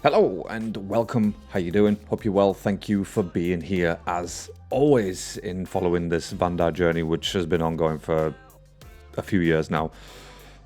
Hello and welcome. How you doing? Hope you're well. Thank you for being here as always in following this Vannda journey, which has been ongoing for a few years now.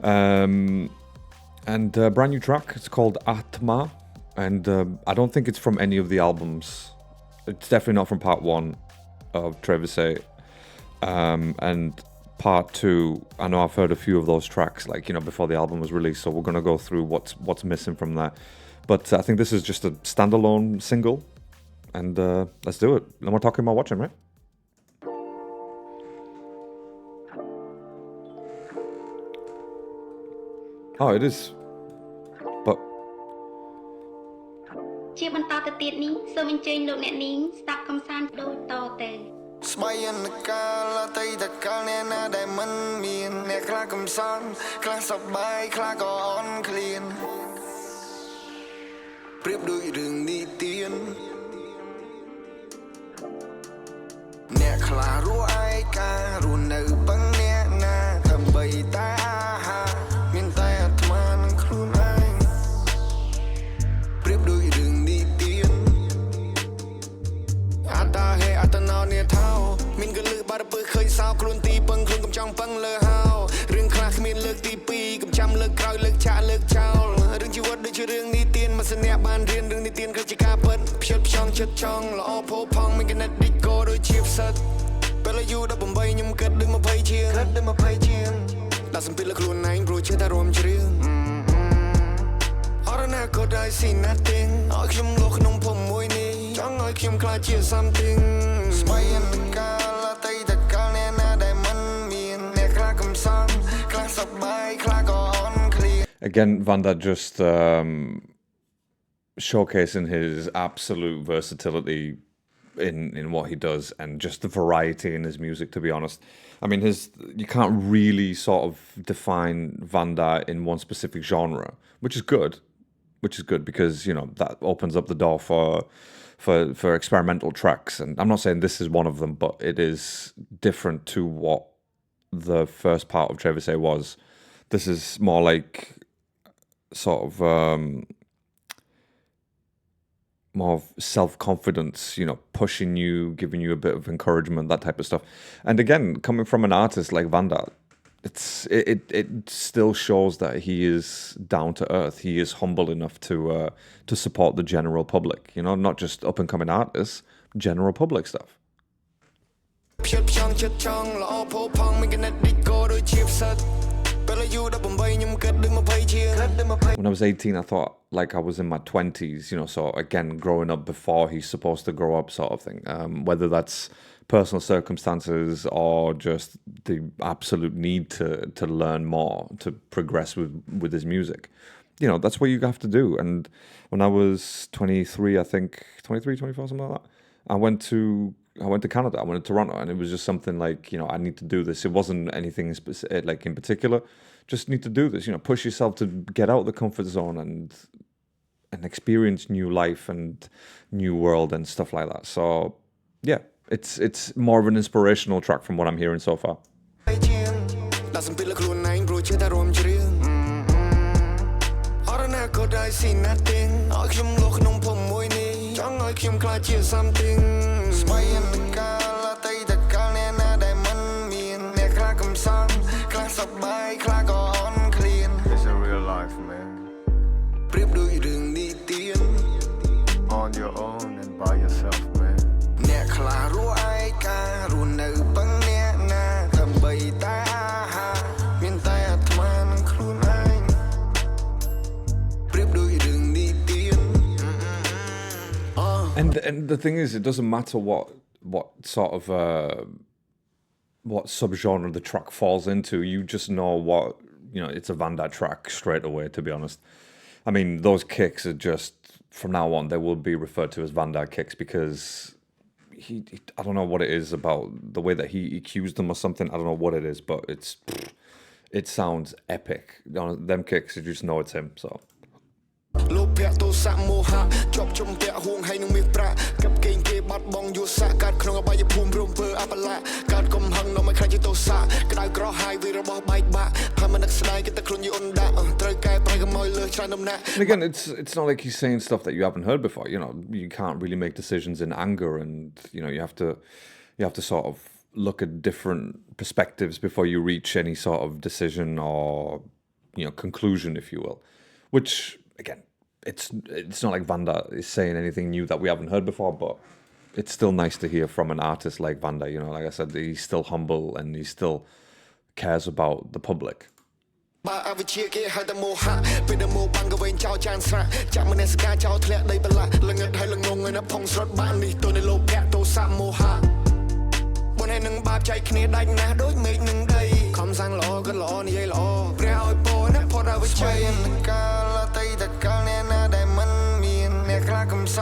And a brand new track. It's called THMA, and I don't think it's from any of the albums. It's definitely not from part one of THMA. And part two, I know I've heard a few of those tracks, before the album was released. So we're gonna go through what's missing from that. But I think this is just a standalone single, and let's do it. No more talking about watching, right? Oh, it is. But ជាបន្តទៅទៀតនេះសូមអញ្ជើញលោកអ្នកនាងស្ដាប់កំសាន្តដូចតទៅ ស្បីអន្តកាលអតីតកាលអ្នកណាដែលមិនមានអ្នកខ្លះកំសត់ខ្លះសប្បាយខ្លះក៏អន់ឃ្លានប្រៀបដូចរឿងនិទានអ្នកខ្លះរស់ឯការស់នៅបឹងអ្នកណាដើម្បីតែអាហារមានតែអាត្មានឹងខ្លួនឯងប្រៀបដូចរឿងនិទានអាតាហេអត្តណោនេថោមានកលឹះបារពើឃើញសោខ្លួនទីពឹងខ្លួនកំចង់ពឹងលើហោរឿងខ្លះគ្មានលើកទី2កំចាំលើកក្រោយលើកឆាកលើកចោលរឿងជីវិតដូចជារឿងនិទានមកស្នាក់បានរៀនរឿងនិទានគឺជាការពិតភ្ជាប់ផ្ចង់ចិត្តចង់ល្អផោផង់មានកណិតឌីកោដូចជាផ្សិតពេលអាយុ18ខ្ញុំគិតដូច20ជាងដាក់សម្ពាធលើខ្លួនឯងព្រោះជឿថារួមច្រៀងអរណាក៏ได้ see nothing ឲ្យខ្ញុំលោក្នុងភពមួយនេះចង់ឲ្យខ្ញុំខ្លាចជា something ស្បីអន្តកាលអតីតកាលអ្នកណាដែលមិនមានអ្នកខ្លះកំសត់ខ្លះសប្បាយខ្លះក៏អន់ឃ្លាន again, Vannda just showcasing his absolute versatility in what he does and just the variety in his music, to be honest. I mean, you can't really sort of define Vannda in one specific genre, which is good because, that opens up the door for experimental tracks. And I'm not saying this is one of them, but it is different to what the first part of THMA was. This is more like sort of more of self-confidence, pushing you, giving you a bit of encouragement, that type of stuff. And again, coming from an artist like Vannda, it still shows that he is down to earth. He is humble enough to support the general public, not just up-and-coming artists, general public stuff. When I was 18, I thought like I was in my 20s, so again, growing up before he's supposed to grow up sort of thing. Whether that's personal circumstances or just the absolute need to learn more, to progress with his music. That's what you have to do. And when I was 23, I think, 23, 24, something like that, I went to Canada. I went to Toronto, and it was just something like, I need to do this. It wasn't anything like in particular. Just need to do this. Push yourself to get out of the comfort zone and experience new life and new world and stuff like that. So yeah, it's more of an inspirational track from what I'm hearing so far. It's a real life, man. On your own and by yourself, man. And the thing is, it doesn't matter what sort of what subgenre the track falls into. You just know it's a Vannda track straight away, to be honest. I mean, those kicks are just, from now on, they will be referred to as Vannda kicks because I don't know what it is about the way that he EQs them or something. I don't know what it is, but it sounds epic. Them kicks, you just know it's him, so. លោកភៈទោសៈមោហៈជាប់ជំពាក់ហួងហើយនឹងមានប្រាក់កັບកេងគេបាត់បង់យុសៈកើតក្នុងអបាយភូមិរំភើអបលៈកើតកំហឹងនៅមិនខ្លាចជាទោសៈក្តៅក្រហាយវារបស់បែកបាក់ថាមិននឹកស្ដាយគេតែខ្លួនយីអ៊ុនដាក់ត្រូវកែប្រែកំ And again, it's not like he's saying stuff that you haven't heard before. You know, you can't really make decisions in anger, and you know you have to sort of look at different perspectives before you reach any sort of decision or conclusion, if you will. Which again, it's not like Vannda is saying anything new that we haven't heard before, but it's still nice to hear from an artist like Vannda. You know, like I said, he's still humble and he still cares about the public.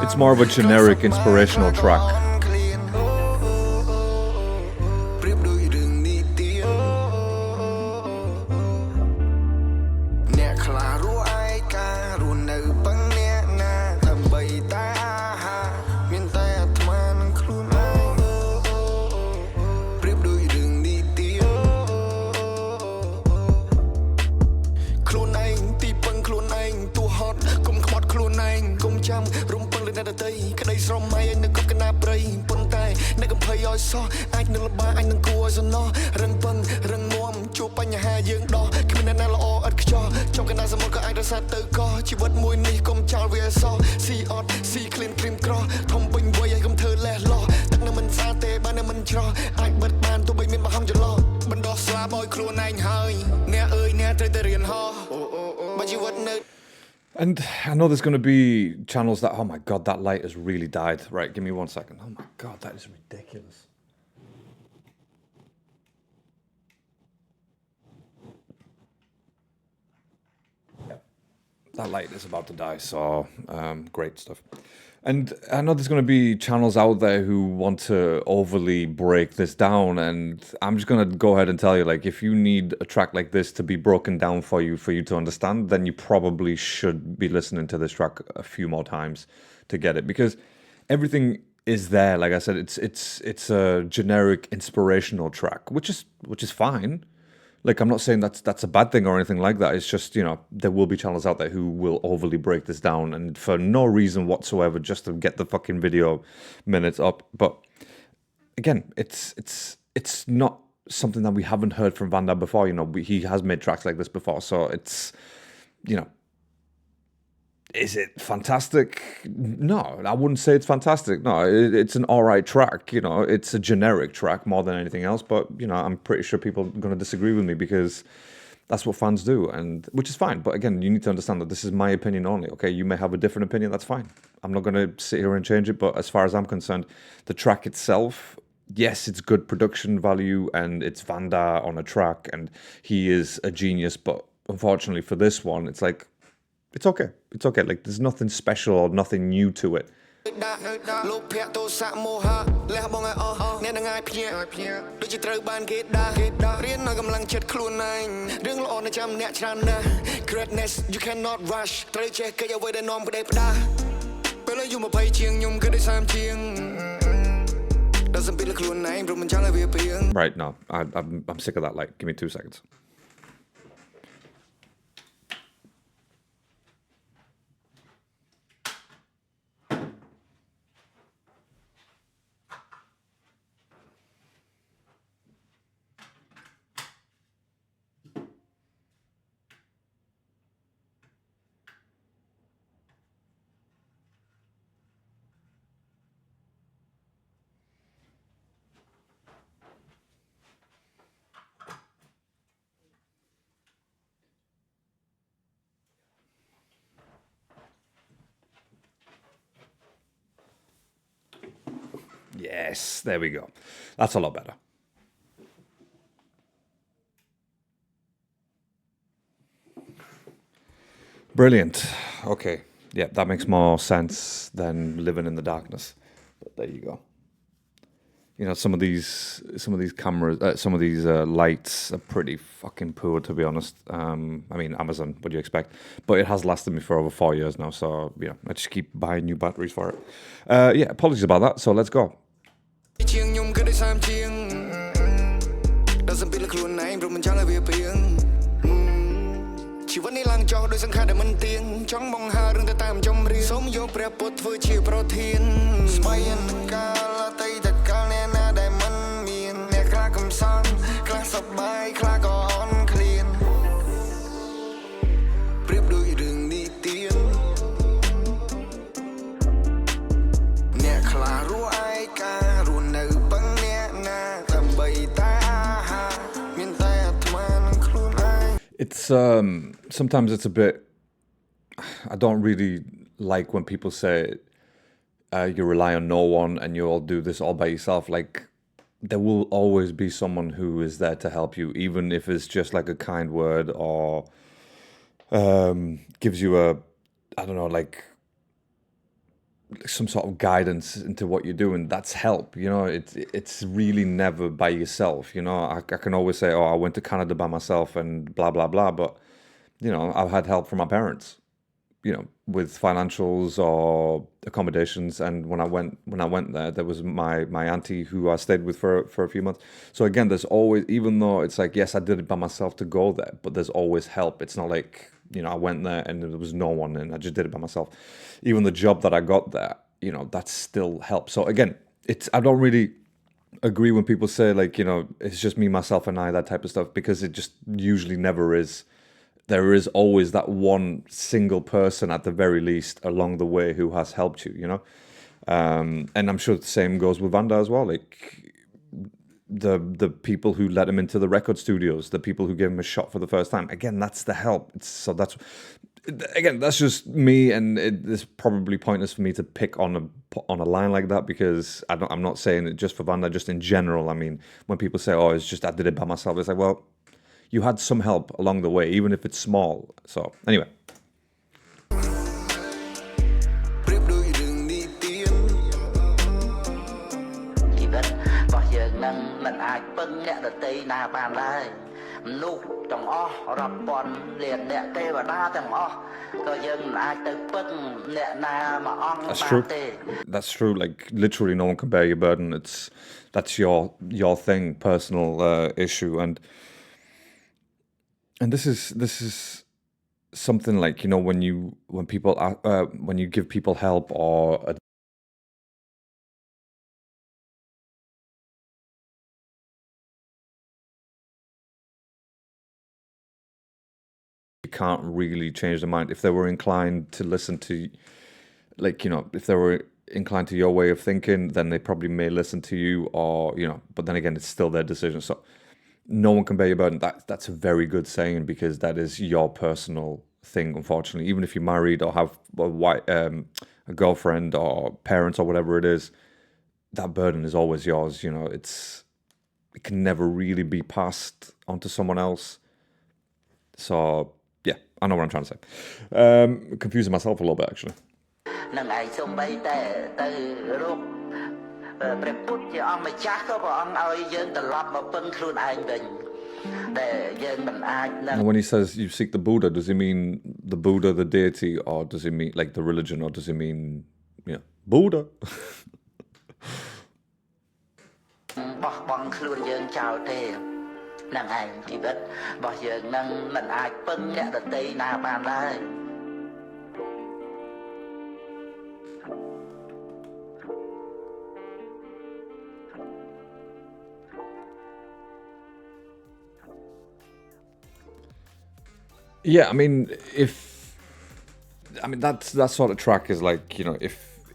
It's more of a generic inspirational track. And I know there's going to be channels that, oh my God, that light has really died. Right, give me 1 second. Oh my God, that is ridiculous. Yep, that light is about to die, so great stuff. And I know there's going to be channels out there who want to overly break this down, and I'm just going to go ahead and tell you, like, if you need a track like this to be broken down for you to understand, then you probably should be listening to this track a few more times to get it, because everything is there. Like I said, it's a generic inspirational track, which is fine. Like, I'm not saying that's a bad thing or anything like that. It's just, there will be channels out there who will overly break this down and for no reason whatsoever, just to get the fucking video minutes up. But again, it's not something that we haven't heard from Vannda before. He has made tracks like this before, so it's, is it fantastic? No, I wouldn't say it's fantastic. No, it's an all right track. It's a generic track more than anything else. But, I'm pretty sure people are going to disagree with me because that's what fans do, and which is fine. But again, you need to understand that this is my opinion only. Okay, you may have a different opinion. That's fine. I'm not going to sit here and change it. But as far as I'm concerned, the track itself, yes, it's good production value and it's Vannda on a track and he is a genius. But unfortunately for this one, it's like, it's okay. It's okay. Like, there's nothing special or nothing new to it. Greatness you cannot rush. Right, no, I'm sick of that light. Give me 2 seconds. Yes, there we go. That's a lot better. Brilliant. Okay. Yeah, that makes more sense than living in the darkness. But there you go. Some of these cameras, some of these lights are pretty fucking poor, to be honest. I mean, Amazon, what do you expect? But it has lasted me for over 4 years now, so I just keep buying new batteries for it. Yeah, apologies about that. So let's go. ចោះដោយសង្ខារដែលមិនទៀងចង់មកហៅរឿងទៅតាមចំរៀងសូមយកព្រះពុទ្ធធ្វើជាប្រធានស្បៃអន្តកាលអតីតកាលអ្នកណាដែលមិនមានអ្នកខ្លះកំសត់ខ្លះសប្បាយខ្លះក៏អន់ឃ្លានប្រៀបដូចរឿងនីតិអ្នកខ្លះរស់ឯការស់នៅបឹងអ្នកណាដើម្បីតែអាហារមានតែអាត្មានឹងខ្លួនឯង It's sometimes it's a bit. I don't really like when people say you rely on no one and you all do this all by yourself. Like there will always be someone who is there to help you, even if it's just like a kind word or gives you I don't know, like some sort of guidance into what you're doing. That's help, you know. It's really never by yourself, you know. I can always say, oh, I went to Canada by myself and blah blah blah, but you know, I've had help from my parents, you know, with financials or accommodations. And when I went there, there was my auntie who I stayed with for a few months. So again, there's always, even though it's like, yes, I did it by myself to go there, but there's always help. It's not like, you know, I went there and there was no one and I just did it by myself. Even the job that I got there, you know, that's still help. So again, I don't really agree when people say like, you know, it's just me, myself and I, that type of stuff, because it just usually never is. There is always that one single person at the very least along the way who has helped you, you know? And I'm sure the same goes with Vannda as well. Like the people who let him into the record studios, the people who gave him a shot for the first time. Again, that's the help. That's just me, and it's probably pointless for me to pick on a line like that, because I'm not saying it just for Vannda, just in general. I mean, when people say, oh, it's just I did it by myself, it's like, well, you had some help along the way, even if it's small. So anyway. ប្រៀបដូចរឿងនីតិជីវិតរបស់យើងនឹងមិនអាចពឹងអ្នកដទៃណាបានឡើយមនុស្សទាំងអស់រាប់ពាន់លានអ្នកទេវតាទាំងអស់ក៏យើងមិនអាចទៅពឹងអ្នកណាមួយអង្គបានទេ That's true. Like literally, no one can bear your burden. That's your thing, personal issue, and this is something like, you know, when you give people help or you can't really change their mind. If they were inclined to listen to, like, you know, if they were inclined to your way of thinking, then they probably may listen to you, or, you know, but then again, it's still their decision. So no one can bear your burden. That's a very good saying, because that is your personal thing, unfortunately. Even if you're married or have a girlfriend or parents or whatever it is, that burden is always yours. You know, it can never really be passed onto someone else. So yeah, I know what I'm trying to say. Confusing myself a little bit, actually. នឹងឯងសូបីតែទៅរកព្រះពុទ្ធជាអង្គម្ចាស់ក៏ព្រះអង្គឲ្យយើងត្រឡប់មកពឹងខ្លួនឯងវិញតែយើងមិនអាចនឹង When he says you seek the Buddha, does he mean the Buddha, the deity, or does he mean like the religion, or does he mean, you know, Buddha? បោះបង់ខ្លួនយើងចោលទេនឹងឯងជីវិតរបស់យើងនឹងមិនអាចពឹងអ្នកដទៃណាបានឡើយ Yeah, I mean, that sort of track is like, you know,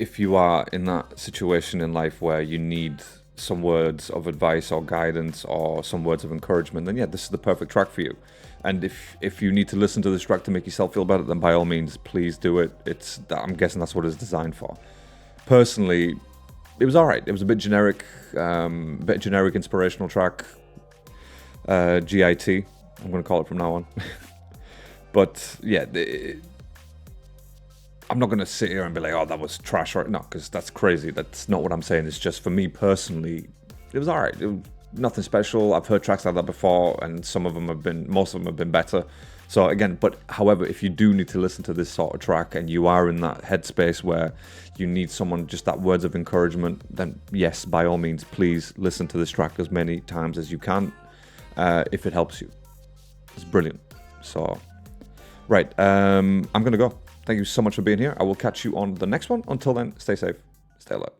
if you are in that situation in life where you need some words of advice or guidance or some words of encouragement, then yeah, this is the perfect track for you. And if you need to listen to this track to make yourself feel better, then by all means, please do it. I'm guessing that's what it's designed for. Personally, it was all right. It was a bit generic inspirational track. GIT, I'm going to call it from now on. But yeah, I'm not going to sit here and be like, oh, that was trash, or no, because that's crazy. That's not what I'm saying. It's just, for me personally, it was all right. Nothing special. I've heard tracks like that before, and most of them have been better. So again, but however, if you do need to listen to this sort of track and you are in that headspace where you need someone, just that words of encouragement, then yes, by all means, please listen to this track as many times as you can, if it helps you. It's brilliant. So Right, I'm gonna go. Thank you so much for being here. I will catch you on the next one. Until then, stay safe, stay alert.